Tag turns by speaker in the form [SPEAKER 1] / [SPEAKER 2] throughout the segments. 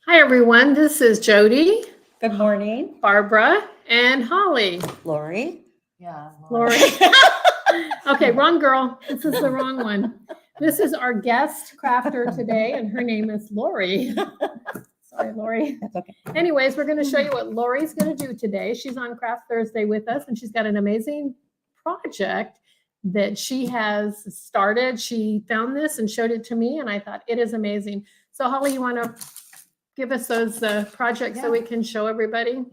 [SPEAKER 1] Hi, everyone. This is Jody,
[SPEAKER 2] Good morning,
[SPEAKER 1] Barbara, and Holly.
[SPEAKER 2] Lori.
[SPEAKER 3] Yeah.
[SPEAKER 1] Lori. Okay, wrong girl. This is the wrong one. This is our guest crafter today, and her name is Lori. Sorry, Lori.
[SPEAKER 2] That's okay.
[SPEAKER 1] Anyways, we're going to show you what Lori's going to do today. She's on Craft Thursday with us, and she's got an amazing project that she has started. She found this and showed it to me, and I thought it is amazing. So, Holly, you want to give us those projects so we can show everybody?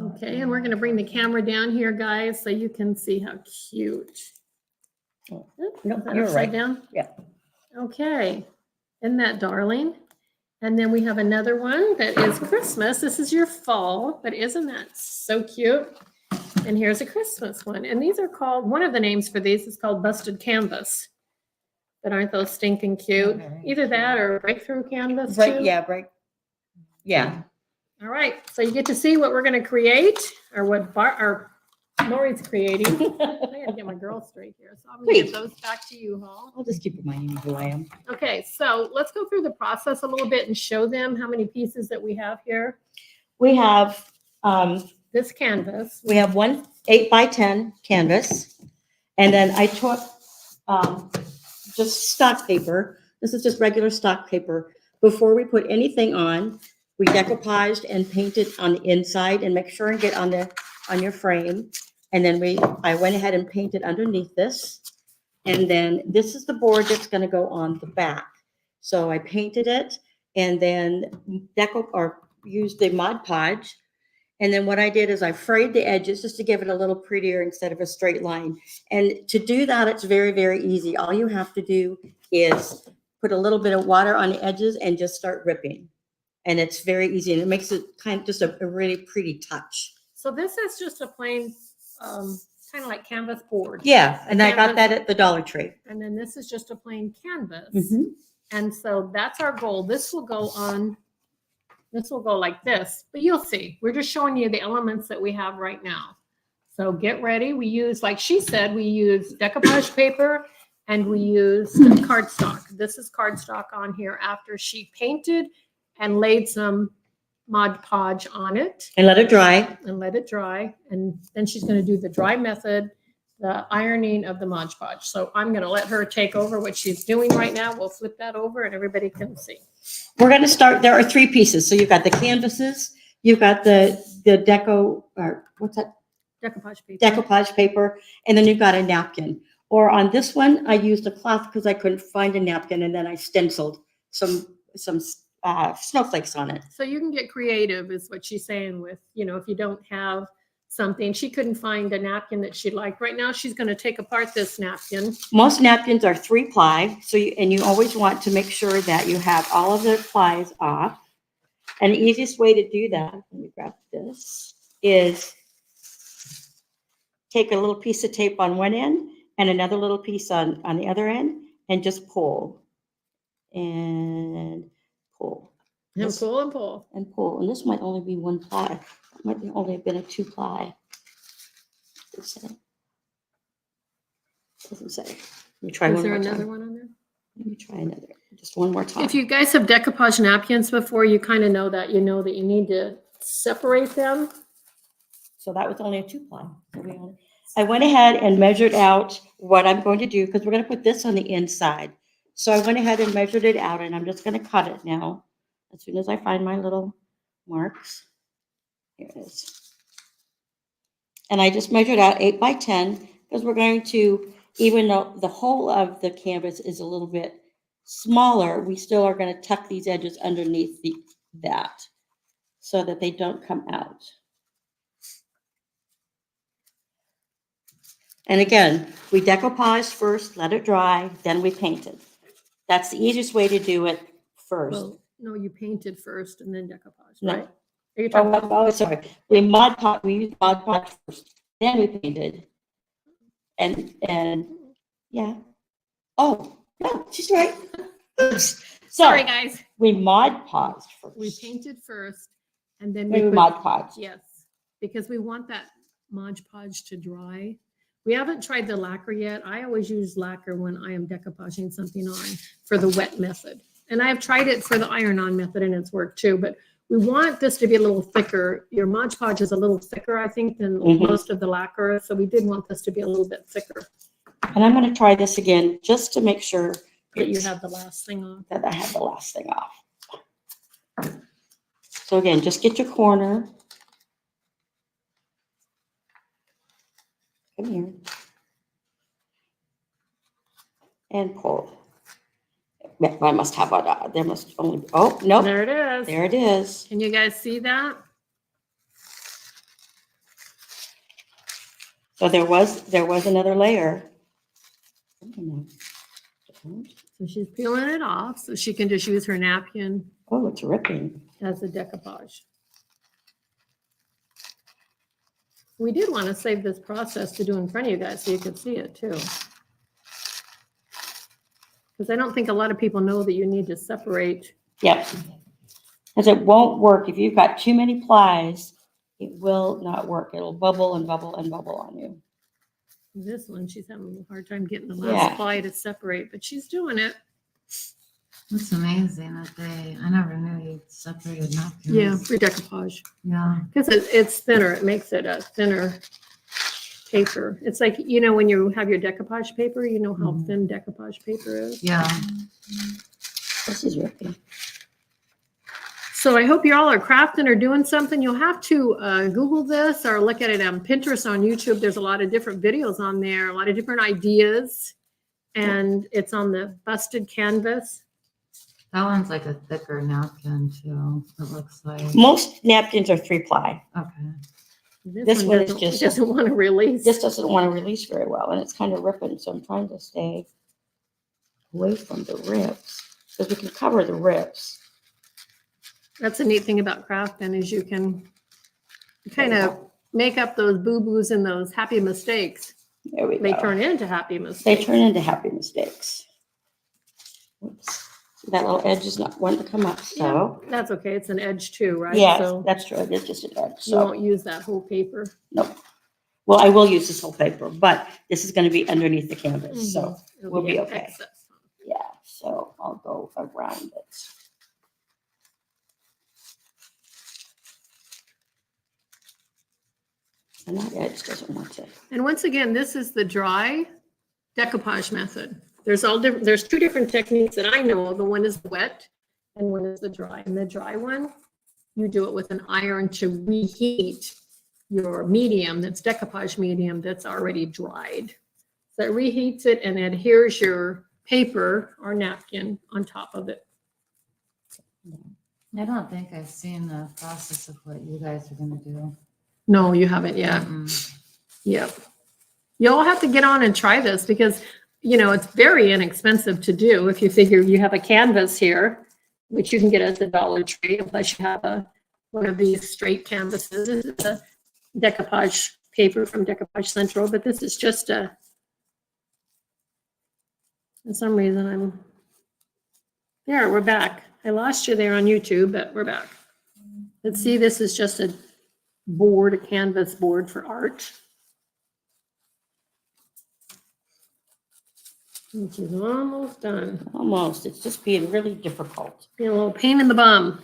[SPEAKER 1] Okay, and we're going to bring the camera down here, guys, so you can see how cute.
[SPEAKER 2] No,
[SPEAKER 1] Is that
[SPEAKER 2] you're
[SPEAKER 1] upside
[SPEAKER 2] right.
[SPEAKER 1] down?
[SPEAKER 2] Yeah.
[SPEAKER 1] Okay, isn't that darling? And then we have another one that is Christmas. This is your fall, but isn't that so cute? And here's a Christmas one. And these are called, one of the names for these is called Busted Canvas. But aren't those stinking cute?
[SPEAKER 3] Very
[SPEAKER 1] Either that or Breakthrough Canvas
[SPEAKER 2] Break,
[SPEAKER 1] too.
[SPEAKER 2] yeah, break. Yeah.
[SPEAKER 1] All right, so you get to see what we're going to create, or what Lori's creating. I got to get my girls straight here, so I'm going to give those back to you, Hall.
[SPEAKER 2] I'll just keep reminding you who I am.
[SPEAKER 1] Okay, so let's go through the process a little bit and show them how many pieces that we have here.
[SPEAKER 2] We have
[SPEAKER 1] This canvas.
[SPEAKER 2] one 8x10 canvas, and then I took just stock paper. This is just regular stock paper. Before we put anything on, we decoupaged and painted on the inside and make sure and get on your frame. And then I went ahead and painted underneath this. And then this is the board that's going to go on the back. So I painted it and then used the Mod Podge. And then what I did is I frayed the edges just to give it a little prettier instead of a straight line. And to do that, it's very, very easy. All you have to do is put a little bit of water on the edges and just start ripping. And it's very easy. And it makes it kind of just a really pretty touch.
[SPEAKER 1] So this is just a plain, kind of like canvas board.
[SPEAKER 2] Yeah. And I got that at the Dollar Tree.
[SPEAKER 1] And then this is just a plain canvas.
[SPEAKER 2] Mhm.
[SPEAKER 1] And so that's our goal. This will go like this, but you'll see. We're just showing you the elements that we have right now. So get ready. We use, like she said, we use decoupage paper and we use cardstock. This is cardstock on here after she painted and laid some Mod Podge on it.
[SPEAKER 2] And let it dry.
[SPEAKER 1] And then she's going to do the dry method, the ironing of the Mod Podge. So I'm going to let her take over what she's doing right now. We'll flip that over and everybody can see.
[SPEAKER 2] We're going to start. There are 3 pieces. So you've got the canvases, you've got the decoupage paper, and then you've got a napkin. Or on this one, I used a cloth because I couldn't find a napkin, and then I stenciled some snowflakes on it.
[SPEAKER 1] So you can get creative is what she's saying with, if you don't have something, she couldn't find a napkin that she liked. Right now, she's going to take apart this napkin.
[SPEAKER 2] Most napkins are 3-ply. So you always want to make sure that you have all of the plies off. And the easiest way to do that, let me grab this, is take a little piece of tape on one end and another little piece on the other end and just pull and pull.
[SPEAKER 1] And pull and pull.
[SPEAKER 2] And pull. And this might only be 1 ply. It might only have been a 2-ply. Doesn't say. Let me try
[SPEAKER 1] Is
[SPEAKER 2] one
[SPEAKER 1] there
[SPEAKER 2] more
[SPEAKER 1] another
[SPEAKER 2] time.
[SPEAKER 1] one on there?
[SPEAKER 2] Let me try another. Just one more time.
[SPEAKER 1] If you guys have decoupage napkins before, you kind of know that. You know that you need to separate them.
[SPEAKER 2] So that was only a 2-ply. I went ahead and measured out what I'm going to do because we're going to put this on the inside. So I went ahead and measured it out, and I'm just going to cut it now as soon as I find my little marks. Here it is. And I just measured out 8x10 because we're going to, even though the whole of the canvas is a little bit smaller, we still are going to tuck these edges underneath that so that they don't come out. And again, we decoupaged first, let it dry, then we painted. That's the easiest way to do it first.
[SPEAKER 1] Well, no, you painted first and then decoupage,
[SPEAKER 2] No.
[SPEAKER 1] right? Are you talking about?
[SPEAKER 2] Oh, sorry. We used Mod Podge first, then we painted. And yeah. Oh, no, she's right. Oops.
[SPEAKER 1] Sorry, guys.
[SPEAKER 2] We Mod Podged first.
[SPEAKER 1] We painted first and then
[SPEAKER 2] We
[SPEAKER 1] we put,
[SPEAKER 2] Mod Podge.
[SPEAKER 1] yes, because we want that Mod Podge to dry. We haven't tried the lacquer yet. I always use lacquer when I am decoupaging something on for the wet method. And I've tried it for the iron-on method and it's worked too, but we want this to be a little thicker. Your Mod Podge is a little thicker, I think, than most of the lacquer. So we did want this to be a little bit thicker.
[SPEAKER 2] And I'm going to try this again just to make sure
[SPEAKER 1] That you have the last thing on.
[SPEAKER 2] that I have the last thing off. So again, just get your corner. Come here. And pull. I must have a, there must only, oh, nope.
[SPEAKER 1] There it is.
[SPEAKER 2] There it is.
[SPEAKER 1] Can you guys see that?
[SPEAKER 2] So there was another layer.
[SPEAKER 1] So she's peeling it off so she can just use her napkin
[SPEAKER 2] Oh, it's ripping.
[SPEAKER 1] as a decoupage. We did want to save this process to do in front of you guys so you could see it too. Because I don't think a lot of people know that you need to separate.
[SPEAKER 2] Yep. Because it won't work. If you've got too many plies, it will not work. It'll bubble and bubble and bubble on you.
[SPEAKER 1] This one, she's having a hard time getting the
[SPEAKER 2] Yeah.
[SPEAKER 1] last ply to separate, but she's doing it.
[SPEAKER 3] That's amazing that I never knew you separated napkins.
[SPEAKER 1] Yeah, for decoupage.
[SPEAKER 3] Yeah.
[SPEAKER 1] Because it's thinner, it makes it a thinner paper. It's like, you know, when you have your decoupage paper, you know how thin decoupage paper is.
[SPEAKER 3] Yeah.
[SPEAKER 2] This is ripping.
[SPEAKER 1] So I hope you all are crafting or doing something. You'll have to Google this or look at it on Pinterest, on YouTube. There's a lot of different videos on there, a lot of different ideas. And it's on the busted canvas.
[SPEAKER 3] That one's like a thicker napkin too. It looks like.
[SPEAKER 2] Most napkins are 3-ply.
[SPEAKER 3] Okay.
[SPEAKER 2] This one is just-
[SPEAKER 1] doesn't want to release.
[SPEAKER 2] This doesn't want to release very well, and it's kind of ripping, so I'm trying to stay away from the rips, because we can cover the rips.
[SPEAKER 1] That's a neat thing about crafting is you can kind of make up those boo-boos and those happy mistakes.
[SPEAKER 2] There we go.
[SPEAKER 1] They turn into happy
[SPEAKER 2] They
[SPEAKER 1] mistakes.
[SPEAKER 2] turn into happy mistakes. Oops. That little edge is not wanting to come up, so.
[SPEAKER 1] That's okay. It's an edge too, right?
[SPEAKER 2] Yes,
[SPEAKER 1] So
[SPEAKER 2] that's true. It is just an edge,
[SPEAKER 1] you
[SPEAKER 2] so.
[SPEAKER 1] won't use that whole paper.
[SPEAKER 2] Nope. Well, I will use this whole paper, but this is going to be underneath the canvas, so,
[SPEAKER 1] It'll
[SPEAKER 2] we'll be
[SPEAKER 1] an
[SPEAKER 2] okay.
[SPEAKER 1] excess.
[SPEAKER 2] yeah, so I'll go around it. And that edge doesn't want to.
[SPEAKER 1] And once again, this is the dry decoupage method. There's two different techniques that I know of. The one is wet and one is the dry. And the dry one, you do it with an iron to reheat your medium, that's decoupage medium that's already dried. So it reheats it and adheres your paper or napkin on top of it.
[SPEAKER 3] I don't think I've seen the process of what you guys are gonna do.
[SPEAKER 1] No, you haven't yet.
[SPEAKER 3] Mm-mm.
[SPEAKER 1] Yep. You all have to get on and try this because, you know, it's very inexpensive to do. If you figure you have a canvas here, which you can get at the Dollar Tree, unless you have one of these straight canvases. This is a decoupage paper from Decoupage Central, but this is just for some reason there, we're back. I lost you there on YouTube, but we're back. Let's see, this is just a canvas board for art. Which is almost done.
[SPEAKER 2] Almost. It's just being really difficult.
[SPEAKER 1] Be a little pain in the bum.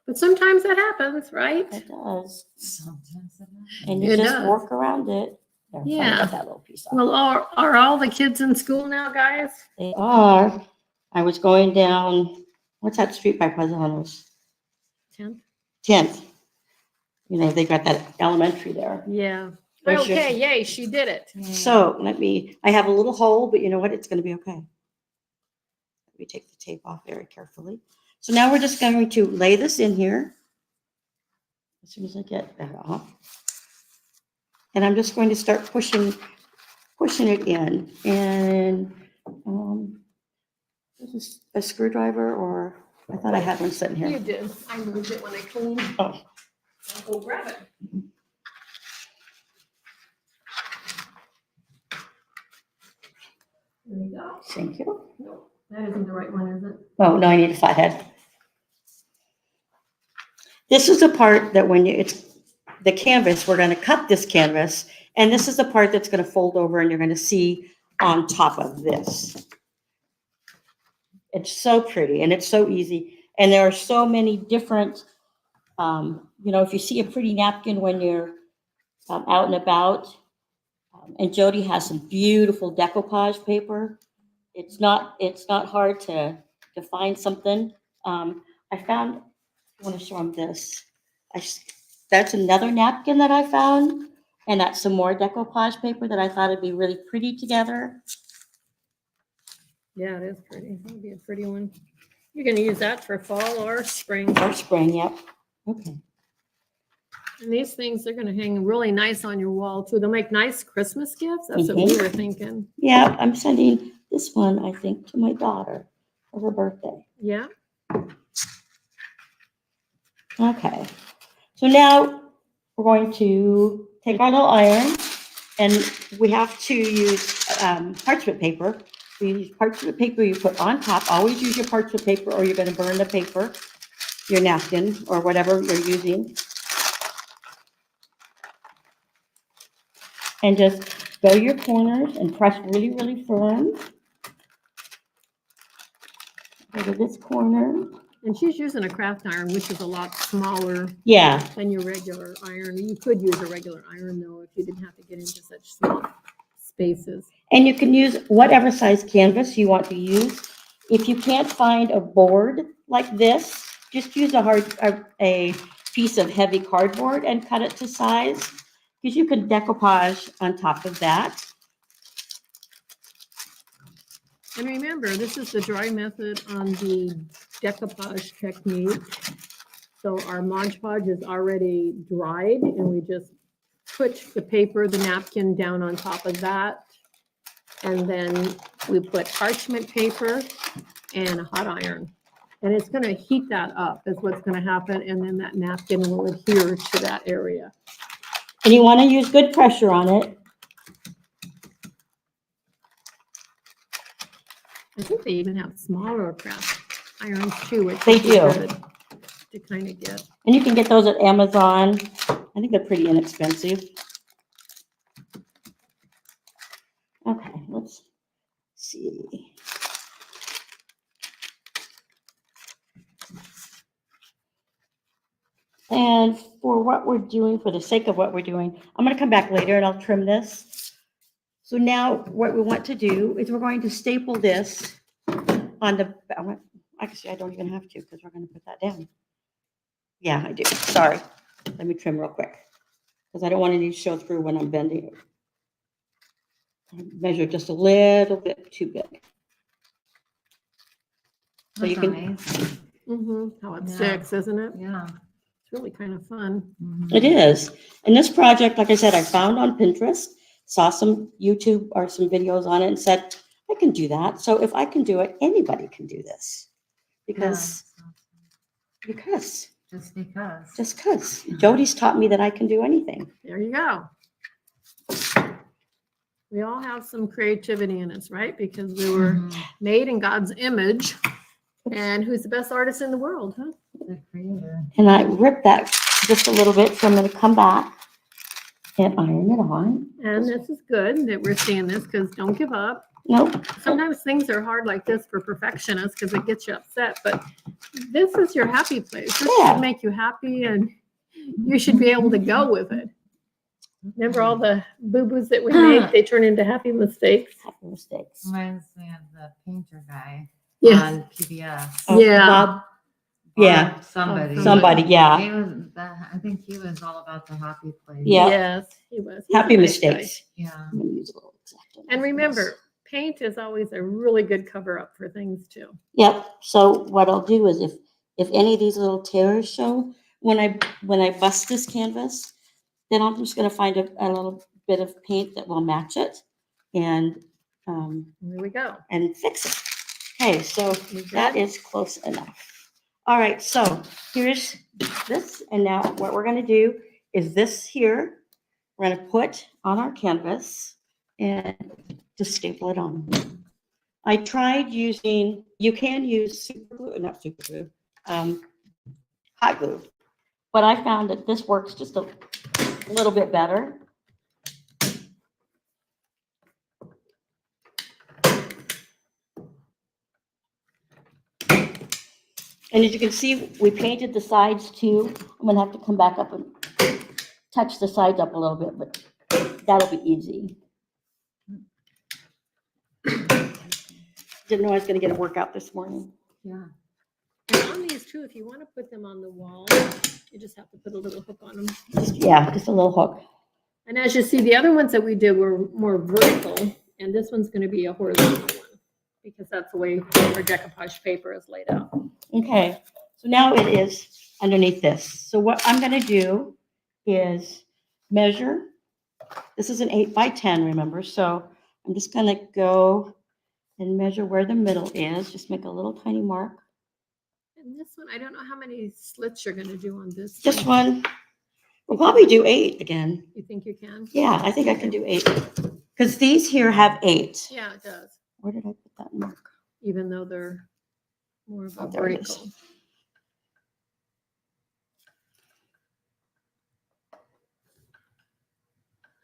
[SPEAKER 1] But sometimes that happens, right?
[SPEAKER 2] It does.
[SPEAKER 3] Sometimes it happens.
[SPEAKER 2] And you
[SPEAKER 1] It
[SPEAKER 2] just
[SPEAKER 1] does.
[SPEAKER 2] work around it. There, finally
[SPEAKER 1] Yeah.
[SPEAKER 2] got that little piece off.
[SPEAKER 1] Well, are all the kids in school now, guys?
[SPEAKER 2] They are. I was going down, what's that street by Pleasant Hunters?
[SPEAKER 1] 10th?
[SPEAKER 2] 10th. You know, they got that elementary there.
[SPEAKER 1] Yeah.
[SPEAKER 2] Where's your-
[SPEAKER 1] Okay, yay, she did it.
[SPEAKER 3] Yeah.
[SPEAKER 2] So I have a little hole, but you know what? It's going to be okay. Let me take the tape off very carefully. So now we're just going to lay this in here. As soon as I get that off. And I'm just going to start pushing it in. And this is a screwdriver, or I thought I had one sitting
[SPEAKER 1] You
[SPEAKER 2] here.
[SPEAKER 1] did. I moved it when I cleaned.
[SPEAKER 2] Oh,
[SPEAKER 1] I'll go grab it. There you go.
[SPEAKER 2] thank you.
[SPEAKER 1] No, that isn't the right one, is it?
[SPEAKER 2] Oh, no, I need a flathead. This is the part that when it's the canvas, we're going to cut this canvas, and this is the part that's going to fold over and you're going to see on top of this. It's so pretty and it's so easy. And there are so many different, if you see a pretty napkin when you're out and about, and Jody has some beautiful decoupage paper. It's not hard to find something. I want to show them this. That's another napkin that I found, and that's some more decoupage paper that I thought would be really pretty together.
[SPEAKER 1] Yeah, it is pretty. That'd be a pretty one. You're gonna use that for fall or spring.
[SPEAKER 2] Or spring, yep. Okay.
[SPEAKER 1] And these things, they're gonna hang really nice on your wall too. They'll make nice Christmas gifts. That's what we were thinking.
[SPEAKER 2] Yeah, I'm sending this one, I think, to my daughter for her birthday.
[SPEAKER 1] Yeah.
[SPEAKER 2] Okay. So now we're going to take our little iron, and we have to use parchment paper. We use parchment paper you put on top. Always use your parchment paper or you're going to burn the paper, your napkin, or whatever you're using. And just go your corners and press really, really firm. Go to this corner.
[SPEAKER 1] And she's using a craft iron, which is a lot smaller
[SPEAKER 2] Yeah.
[SPEAKER 1] than your regular iron. You could use a regular iron though, if you didn't have to get into such small spaces.
[SPEAKER 2] And you can use whatever size canvas you want to use. If you can't find a board like this, just use a piece of heavy cardboard and cut it to size, because you can decoupage on top of that.
[SPEAKER 1] And remember, this is the dry method on the decoupage technique. So our Mod Podge is already dried, and we just put the paper, the napkin down on top of that. And then we put parchment paper and a hot iron. And it's going to heat that up is what's going to happen. And then that napkin will adhere to that area.
[SPEAKER 2] And you want to use good pressure on it.
[SPEAKER 1] I think they even have smaller craft irons too, which
[SPEAKER 2] They
[SPEAKER 1] would be
[SPEAKER 2] do.
[SPEAKER 1] good to kind of get.
[SPEAKER 2] And you can get those at Amazon. I think they're pretty inexpensive. Okay, let's see. And for what we're doing, for the sake of what we're doing, I'm going to come back later and I'll trim this. So now what we want to do is we're going to staple this on the, actually, I don't even have to because we're going to put that down. Yeah, I do. Sorry. Let me trim real quick because I don't want any to show through when I'm bending it. I measure just a little bit too big. So
[SPEAKER 3] That's
[SPEAKER 2] you can,
[SPEAKER 3] amazing.
[SPEAKER 1] How it
[SPEAKER 3] Yeah.
[SPEAKER 1] sticks, isn't it?
[SPEAKER 3] Yeah.
[SPEAKER 1] It's really kind of fun.
[SPEAKER 2] it is. And this project, like I said, I found on Pinterest, saw some YouTube or some videos on it and said, I can do that. So if I can do it, anybody can do this. Because
[SPEAKER 3] Just because.
[SPEAKER 2] just because Jody's taught me that I can do anything.
[SPEAKER 1] There you go. We all have some creativity in us, right? Because we were
[SPEAKER 3] Mhm.
[SPEAKER 1] made in God's image. And who's the best artist in the world, huh?
[SPEAKER 3] The creator.
[SPEAKER 2] And I ripped that just a little bit, so I'm going to come back and iron it on.
[SPEAKER 1] And this is good that we're seeing this because don't give up.
[SPEAKER 2] Nope.
[SPEAKER 1] Sometimes things are hard like this for perfectionists because it gets you upset, but this is your happy place. This
[SPEAKER 2] Yeah.
[SPEAKER 1] should make you happy and you should be able to go with it. Remember all the boo-boos that we make? They turn into happy mistakes.
[SPEAKER 2] Happy mistakes.
[SPEAKER 3] Reminds me of the painter guy
[SPEAKER 1] Yes.
[SPEAKER 3] on PBS.
[SPEAKER 2] Oh,
[SPEAKER 1] Yeah.
[SPEAKER 2] Bob,
[SPEAKER 3] Or
[SPEAKER 2] yeah.
[SPEAKER 3] Somebody.
[SPEAKER 2] Somebody, yeah.
[SPEAKER 3] He was, I think he was all about the happy place.
[SPEAKER 2] Yeah.
[SPEAKER 1] Yes, he was. He's a
[SPEAKER 2] Happy
[SPEAKER 1] nice guy.
[SPEAKER 2] mistakes.
[SPEAKER 3] Yeah.
[SPEAKER 2] I'm going to use a little exacto
[SPEAKER 1] And
[SPEAKER 2] knife for
[SPEAKER 1] remember,
[SPEAKER 2] this.
[SPEAKER 1] paint is always a really good cover up for things too.
[SPEAKER 2] Yep. So what I'll do is if any of these little tears show when I bust this canvas, then I'm just going to find a little bit of paint that will match it and
[SPEAKER 1] Here we go.
[SPEAKER 2] fix it. Okay, so
[SPEAKER 1] You
[SPEAKER 2] that
[SPEAKER 1] good?
[SPEAKER 2] is close enough. All right, so here's this, and now what we're going to do is this here. We're going to put on our canvas and just staple it on. I tried using, you can use super glue, not super glue, hot glue. But I found that this works just a little bit better. And as you can see, we painted the sides too. I'm gonna have to come back up and touch the sides up a little bit, but that'll be easy. Didn't know I was gonna get a workout this morning.
[SPEAKER 3] Yeah.
[SPEAKER 1] And on these too, if you want to put them on the wall, you just have to put a little hook on them.
[SPEAKER 2] Just a little hook.
[SPEAKER 1] And as you see, the other ones that we did were more vertical, and this one's going to be a horizontal one because that's the way our decoupage paper is laid out.
[SPEAKER 2] Okay, so now it is underneath this. So what I'm gonna do is measure. This is an 8 by 10, remember? So I'm just gonna go and measure where the middle is. Just make a little tiny mark.
[SPEAKER 1] And this one, I don't know how many slits you're going to do on this.
[SPEAKER 2] This one, we'll probably do 8 again.
[SPEAKER 1] You think you can?
[SPEAKER 2] Yeah, I think I can do 8. Because these here have 8.
[SPEAKER 1] Yeah, it does.
[SPEAKER 2] Where did I put that mark?
[SPEAKER 1] Even though they're more of a
[SPEAKER 2] Oh, there it is.
[SPEAKER 1] vertical.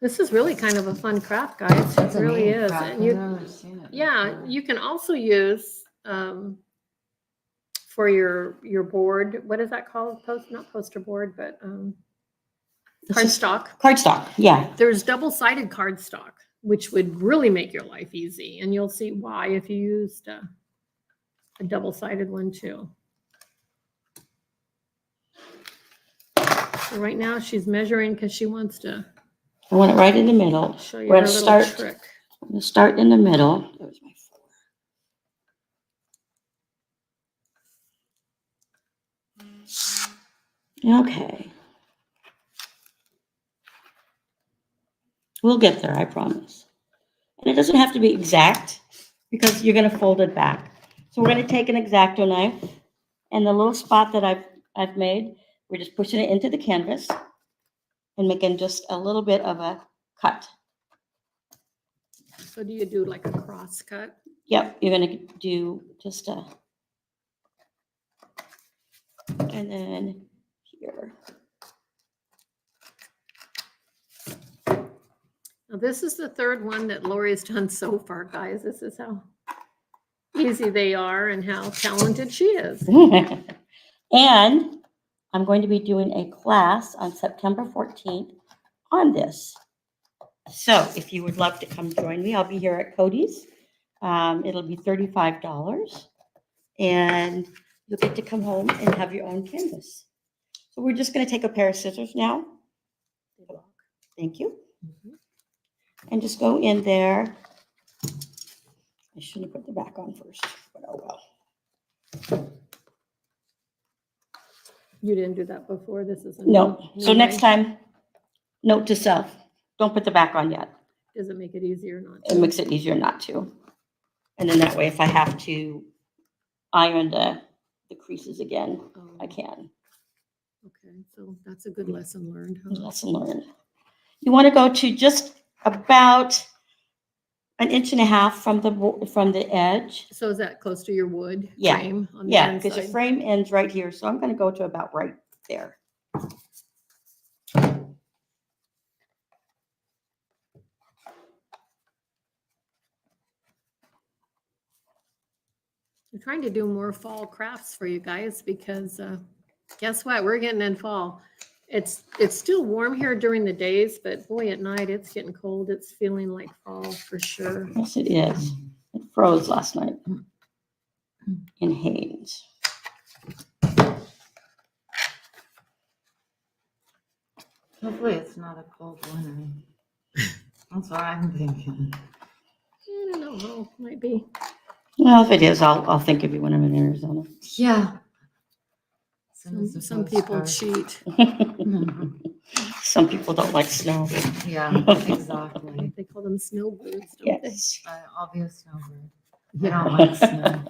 [SPEAKER 1] This is really kind of a fun craft, guys.
[SPEAKER 3] That's
[SPEAKER 1] It
[SPEAKER 3] a
[SPEAKER 1] really
[SPEAKER 3] neat
[SPEAKER 1] is.
[SPEAKER 3] craft.
[SPEAKER 1] And
[SPEAKER 3] I've
[SPEAKER 1] you,
[SPEAKER 3] never seen it
[SPEAKER 1] yeah,
[SPEAKER 3] before.
[SPEAKER 1] you can also use for your board. What is that called? Not poster board, but
[SPEAKER 2] This is
[SPEAKER 1] cardstock.
[SPEAKER 2] cardstock, yeah.
[SPEAKER 1] There's double-sided cardstock, which would really make your life easy, and you'll see why if you used a double-sided one too. So right now she's measuring because she wants to
[SPEAKER 2] I want it right in the middle.
[SPEAKER 1] show you
[SPEAKER 2] We're
[SPEAKER 1] her
[SPEAKER 2] gonna
[SPEAKER 1] little
[SPEAKER 2] start,
[SPEAKER 1] trick.
[SPEAKER 2] I'm gonna start in the middle. There's my 4. Okay. We'll get there, I promise. And it doesn't have to be exact because you're gonna fold it back. So we're gonna take an X-Acto knife and the little spot that I've made, we're just pushing it into the canvas and making just a little bit of a cut.
[SPEAKER 1] So do you do like a cross cut?
[SPEAKER 2] Yep, you're gonna do just a, and then here.
[SPEAKER 1] Now this is the third one that Lori's done so far, guys. This is how easy they are and how talented she is.
[SPEAKER 2] And I'm going to be doing a class on September 14th on this. So if you would love to come join me, I'll be here at Cody's. It'll be $35 and you'll get to come home and have your own canvas. So we're just going to take a pair of scissors now. Thank you. And just go in there. I should have put the back on first, but oh well.
[SPEAKER 1] You didn't do that before. This is a
[SPEAKER 2] No,
[SPEAKER 1] new
[SPEAKER 2] so next
[SPEAKER 1] way.
[SPEAKER 2] time, note to self, don't put the back on yet.
[SPEAKER 1] Does it make it easier not
[SPEAKER 2] It
[SPEAKER 1] to?
[SPEAKER 2] makes it easier not to. And then that way, if I have to iron the creases again,
[SPEAKER 1] Oh,
[SPEAKER 2] I can.
[SPEAKER 1] okay, so that's a good lesson learned, huh?
[SPEAKER 2] Lesson learned. You want to go to just about 1.5 inches from the edge.
[SPEAKER 1] So is that close to your wood
[SPEAKER 2] Yeah,
[SPEAKER 1] frame on the
[SPEAKER 2] Yeah, because the
[SPEAKER 1] inside?
[SPEAKER 2] frame ends right here, so I'm going to go to about right there.
[SPEAKER 1] I'm trying to do more fall crafts for you guys because guess what? We're getting in fall. It's still warm here during the days, but boy, at night it's getting cold. It's feeling like fall for sure.
[SPEAKER 2] Yes, it is. It froze last night in Haynes.
[SPEAKER 3] Hopefully it's not a cold one. That's what I'm thinking.
[SPEAKER 1] I don't know. Oh, might be.
[SPEAKER 2] Well, if it is, I'll think of you when I'm in Arizona.
[SPEAKER 3] Yeah.
[SPEAKER 1] Some people cheat.
[SPEAKER 2] Some people don't like snow.
[SPEAKER 3] Yeah, exactly.
[SPEAKER 1] They call them snowbirds, don't
[SPEAKER 2] Yes.
[SPEAKER 3] I'll be a snowbird. I don't like snow.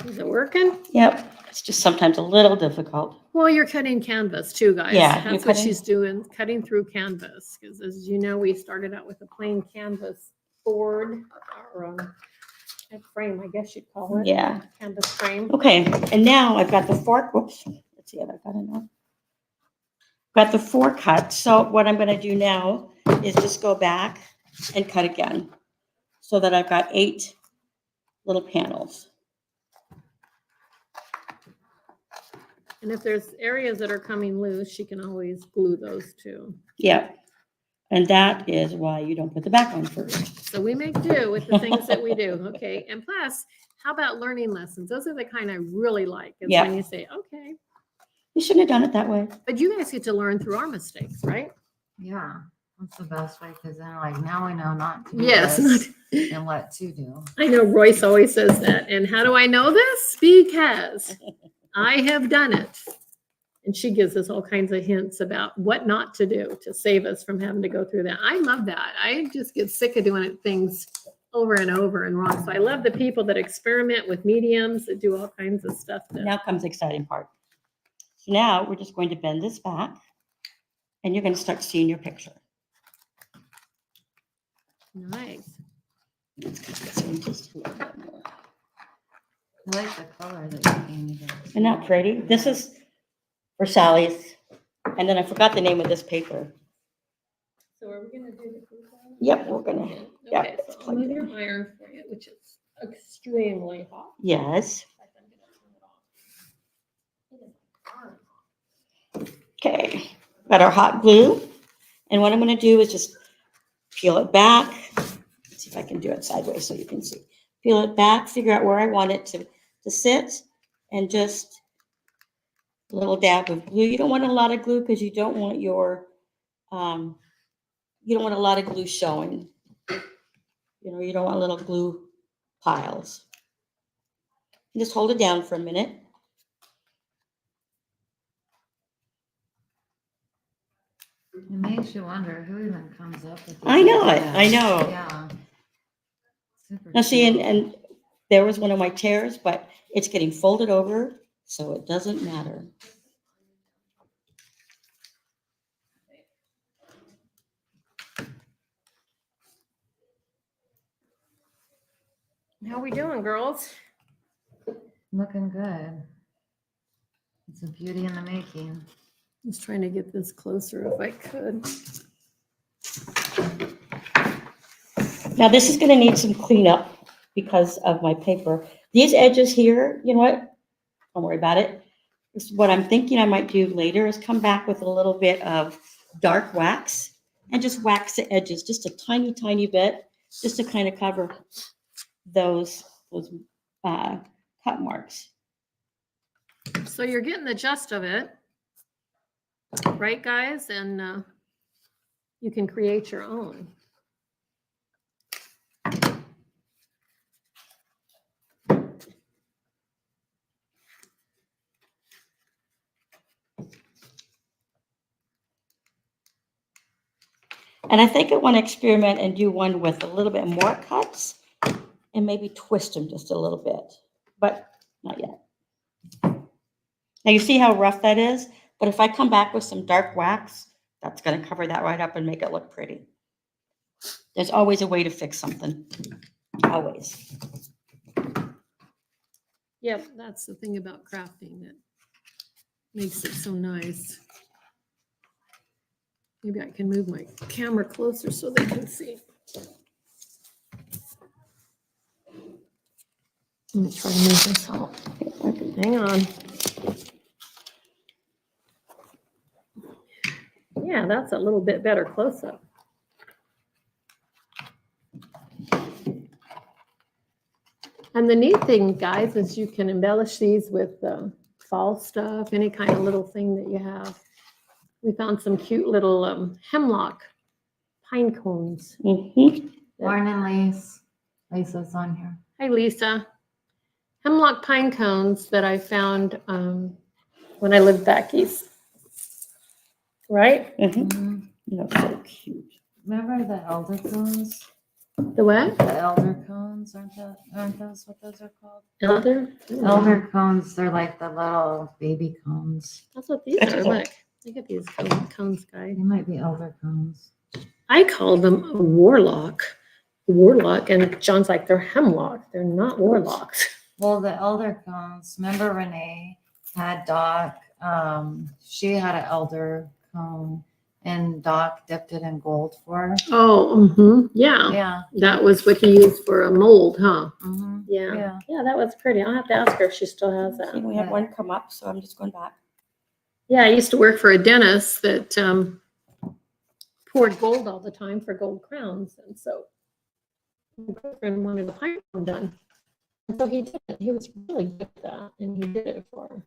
[SPEAKER 1] they? Is it working?
[SPEAKER 2] Yep. It's just sometimes a little difficult.
[SPEAKER 1] Well, you're cutting canvas too, guys.
[SPEAKER 2] Yeah, you're
[SPEAKER 1] That's what
[SPEAKER 2] cutting-
[SPEAKER 1] she's doing, cutting through canvas. Because as you know, we started out with a plain canvas board or a frame, I guess you'd call it.
[SPEAKER 2] Yeah.
[SPEAKER 1] Canvas frame.
[SPEAKER 2] Okay. And now I've got the fork. Whoops. Let's see if I've got it now. Got the 4 cut. So what I'm going to do now is just go back and cut again, so that I've got 8 little panels.
[SPEAKER 1] And if there's areas that are coming loose, she can always glue those too.
[SPEAKER 2] Yeah. And that is why you don't put the back on first.
[SPEAKER 1] So we make do with the things that we do. Okay. And plus, how about learning lessons? Those are the kind I really like. It's
[SPEAKER 2] Yeah.
[SPEAKER 1] when you say, okay,
[SPEAKER 2] You shouldn't have done it that way.
[SPEAKER 1] but you guys get to learn through our mistakes, right?
[SPEAKER 3] Yeah, that's the best way because then like now we know not to do
[SPEAKER 1] Yes.
[SPEAKER 3] this and what to do.
[SPEAKER 1] I know Royce always says that. And how do I know this? Because I have done it. And she gives us all kinds of hints about what not to do to save us from having to go through that. I love that. I just get sick of doing things over and over and wrong. So I love the people that experiment with mediums, that do all kinds of stuff.
[SPEAKER 2] Now comes the exciting part. So now we're just going to bend this back, and you're going to start seeing your picture.
[SPEAKER 1] Nice.
[SPEAKER 2] Let's cut this one just a little bit more.
[SPEAKER 3] I like the color that you painted.
[SPEAKER 2] Isn't that pretty? This is for Sally's. And then I forgot the name of this paper.
[SPEAKER 1] So are we going to do the food salad?
[SPEAKER 2] Yep, we're gonna. Yep,
[SPEAKER 1] Okay,
[SPEAKER 2] it's
[SPEAKER 1] so I'll
[SPEAKER 2] plugged
[SPEAKER 1] move
[SPEAKER 2] in.
[SPEAKER 1] your iron for you, which is extremely hot.
[SPEAKER 2] Yes.
[SPEAKER 1] In fact, I'm gonna turn it off.
[SPEAKER 2] Okay. Got our hot glue. And what I'm going to do is just peel it back. Let's see if I can do it sideways so you can see. Peel it back, figure out where I want it to sit, and just a little dab of glue. You don't want a lot of glue because you don't want your, you don't want a lot of glue showing. You know, you don't want little glue piles. Just hold it down for a minute.
[SPEAKER 3] It makes you wonder who even comes up with.
[SPEAKER 2] I know it.
[SPEAKER 3] ideas.
[SPEAKER 2] I know.
[SPEAKER 3] Yeah. Super
[SPEAKER 2] Now see,
[SPEAKER 3] cute.
[SPEAKER 2] and there was one of my tears, but it's getting folded over, so it doesn't matter.
[SPEAKER 1] How we doing, girls?
[SPEAKER 3] Looking good. It's a beauty in the making.
[SPEAKER 1] Just trying to get this closer if I could.
[SPEAKER 2] Now this is going to need some cleanup because of my paper. These edges here, you know what? Don't worry about it. What I'm thinking I might do later is come back with a little bit of dark wax and just wax the edges just a tiny, tiny bit, just to kind of cover those cut marks.
[SPEAKER 1] So you're getting the gist of it, right, guys? And you can create your own.
[SPEAKER 2] And I think I want to experiment and do one with a little bit more cuts and maybe twist them just a little bit, but not yet. Now you see how rough that is? But if I come back with some dark wax, that's going to cover that right up and make it look pretty. There's always a way to fix something. Always.
[SPEAKER 1] Yep, that's the thing about crafting that makes it so nice. Maybe I can move my camera closer so they can see. Let me try to move this out. Hang on. Yeah, that's a little bit better close-up. And the neat thing, guys, is you can embellish these with fall stuff, any kind of little thing that you have. We found some cute little hemlock pine cones.
[SPEAKER 2] Mm-hmm.
[SPEAKER 3] Lauren Lace. Lisa's on here.
[SPEAKER 1] Hi, Lisa. Hemlock pine cones that I found when I lived back east. Right?
[SPEAKER 2] Mm-hmm.
[SPEAKER 3] Mhm.
[SPEAKER 2] That's so cute.
[SPEAKER 3] Remember the elder cones?
[SPEAKER 1] The what?
[SPEAKER 3] The elder cones, aren't those what those are called?
[SPEAKER 1] Elder?
[SPEAKER 3] Elder cones, they're like the little baby cones.
[SPEAKER 1] That's what these are. Look. Look at these cones, guys.
[SPEAKER 3] They might be elder cones.
[SPEAKER 1] I call them a warlock. Warlock. And John's like, they're hemlock. They're not warlocks.
[SPEAKER 3] Well, the elder cones, remember Renee had Doc, she had an elder cone and Doc dipped it in gold for.
[SPEAKER 1] Oh, yeah.
[SPEAKER 3] Yeah.
[SPEAKER 1] That was what he used for a mold, huh?
[SPEAKER 3] Mhm.
[SPEAKER 1] Yeah.
[SPEAKER 3] Yeah.
[SPEAKER 1] Yeah, that was pretty. I'll have to ask her if she still has that.
[SPEAKER 2] We had one come up, so I'm just going back.
[SPEAKER 1] Yeah, I used to work for a dentist that poured gold all the time for gold crowns. And so my boyfriend wanted a pineapple done. And so he did it. He was really good at that. And he did it for her.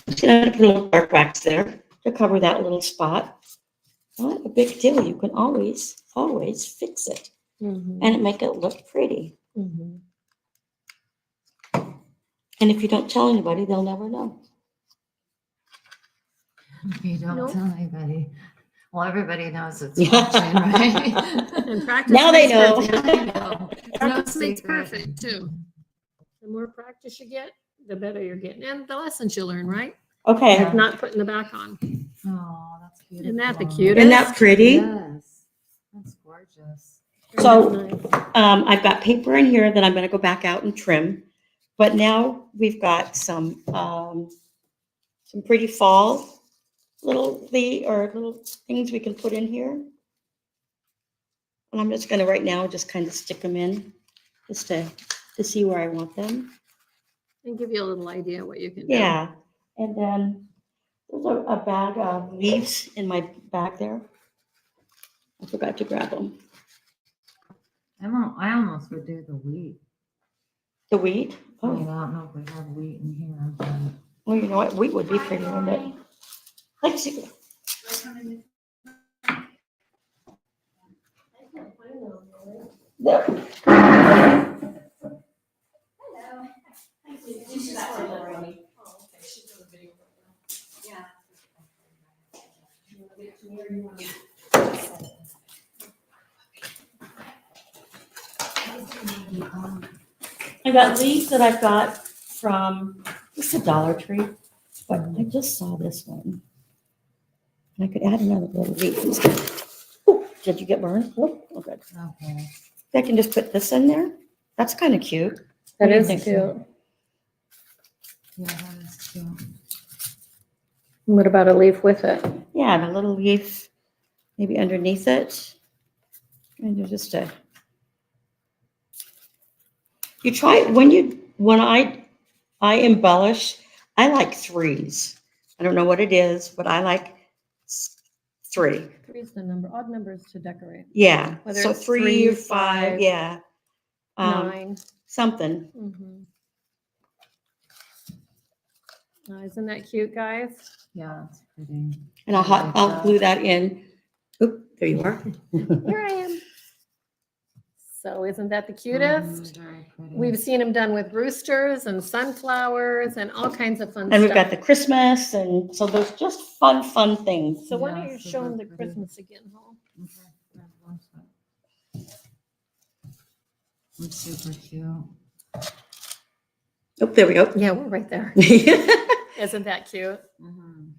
[SPEAKER 2] Just gonna put a little dark wax there to cover that little spot. Not a big deal. You can always fix it
[SPEAKER 1] Mhm.
[SPEAKER 2] and make it look pretty.
[SPEAKER 1] Mhm.
[SPEAKER 2] And if you don't tell anybody, they'll never know.
[SPEAKER 3] If you don't
[SPEAKER 1] Nope.
[SPEAKER 3] tell anybody. Well, everybody knows it's
[SPEAKER 2] Yeah.
[SPEAKER 3] watching, right?
[SPEAKER 1] And practice
[SPEAKER 2] Now they
[SPEAKER 1] makes
[SPEAKER 2] know.
[SPEAKER 1] perfect.
[SPEAKER 3] I know. It's no
[SPEAKER 1] Practice makes
[SPEAKER 3] secret.
[SPEAKER 1] perfect too. The more practice you get, the better you're getting. And the lessons you learn, right?
[SPEAKER 2] Okay.
[SPEAKER 3] Yeah.
[SPEAKER 1] Not putting the back on.
[SPEAKER 3] Oh, that's beautiful.
[SPEAKER 1] Isn't that the cutest?
[SPEAKER 2] Isn't that pretty?
[SPEAKER 3] Yes. That's gorgeous.
[SPEAKER 2] So-
[SPEAKER 1] Isn't that nice?
[SPEAKER 2] I've got paper in here that I'm gonna go back out and trim. But now we've got some pretty fall little things we can put in here. And I'm just gonna right now just kind of stick them in just to see where I want them.
[SPEAKER 1] And give you a little idea what you can do.
[SPEAKER 2] Yeah, and then there's a bag of leaves in my bag there. I forgot to grab them.
[SPEAKER 3] I almost would do the wheat.
[SPEAKER 2] The wheat?
[SPEAKER 3] I
[SPEAKER 2] Oh,
[SPEAKER 3] don't know if we have wheat in here, but
[SPEAKER 2] well, you know what? Wheat would be pretty, wouldn't it? Let's see. There. I got leaves that I've got from just a Dollar Tree, but I just saw this one. And I could add another little leaf. Oh, did you get burned? Oh, good.
[SPEAKER 3] okay.
[SPEAKER 2] I can just put this in there. That's kind of cute.
[SPEAKER 1] That
[SPEAKER 2] What do you
[SPEAKER 1] is
[SPEAKER 2] think?
[SPEAKER 1] cute.
[SPEAKER 3] Yeah, that is cute.
[SPEAKER 1] What about a leaf with it?
[SPEAKER 2] Yeah, the little leaf maybe underneath it. And there's just a. You try when I embellish, I like threes. I don't know what it is, but I like 3.
[SPEAKER 1] Three's the number, odd numbers to decorate.
[SPEAKER 2] Yeah,
[SPEAKER 1] Whether
[SPEAKER 2] so
[SPEAKER 1] it's
[SPEAKER 2] 3
[SPEAKER 1] 3,
[SPEAKER 2] or 5,
[SPEAKER 1] 5,
[SPEAKER 2] yeah.
[SPEAKER 1] 9.
[SPEAKER 2] Something.
[SPEAKER 1] Mhm. Isn't that cute, guys?
[SPEAKER 3] Yeah, it's pretty.
[SPEAKER 2] And I'll glue that in. Oop, there you are.
[SPEAKER 1] Here I am. So isn't that the cutest?
[SPEAKER 3] Very pretty.
[SPEAKER 1] We've seen them done with roosters and sunflowers and all kinds of fun
[SPEAKER 2] And we've
[SPEAKER 1] stuff.
[SPEAKER 2] got the Christmas, and so there's just fun things.
[SPEAKER 1] So why
[SPEAKER 3] Yeah,
[SPEAKER 1] don't you show them the
[SPEAKER 3] super pretty.
[SPEAKER 1] Christmas again, Hall?
[SPEAKER 3] Okay, grab one sec. It's super cute.
[SPEAKER 2] Oh, there we go.
[SPEAKER 1] Yeah, we're right there. Isn't that cute?
[SPEAKER 3] Mhm.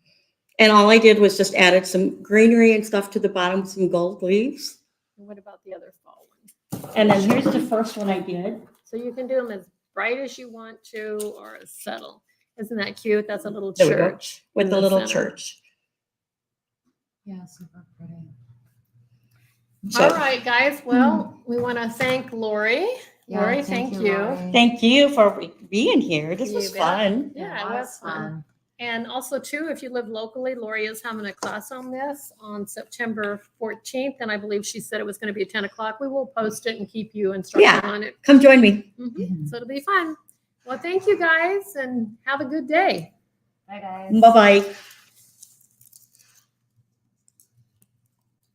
[SPEAKER 2] And all I did was just added some greenery and stuff to the bottom, some gold leaves.
[SPEAKER 1] And what about the other fall one?
[SPEAKER 2] And then here's the first one I did.
[SPEAKER 1] So you can do them as bright as you want to or as subtle. Isn't that cute? That's a little
[SPEAKER 2] There we go.
[SPEAKER 1] church.
[SPEAKER 2] With
[SPEAKER 1] in
[SPEAKER 2] the little
[SPEAKER 1] center.
[SPEAKER 2] church.
[SPEAKER 3] Yeah, super pretty.
[SPEAKER 1] All
[SPEAKER 2] So
[SPEAKER 1] right, guys. Well, we want to thank Lori.
[SPEAKER 3] Yeah,
[SPEAKER 1] Lori, thank you.
[SPEAKER 3] Lori.
[SPEAKER 2] thank you for being here. This
[SPEAKER 1] You
[SPEAKER 2] was
[SPEAKER 1] bet.
[SPEAKER 2] fun.
[SPEAKER 1] Yeah,
[SPEAKER 3] It
[SPEAKER 1] it was fun. And also, too, if you live locally, Lori is having a class on this on September 14th. And I believe she said it was going to be at 10 o'clock. We will post it and keep you instructed
[SPEAKER 2] Yeah.
[SPEAKER 1] on it.
[SPEAKER 2] Come join me.
[SPEAKER 1] Mhm. So it'll be fun. Well, thank you guys and have a good day.
[SPEAKER 3] Bye, guys.
[SPEAKER 2] Bye-bye.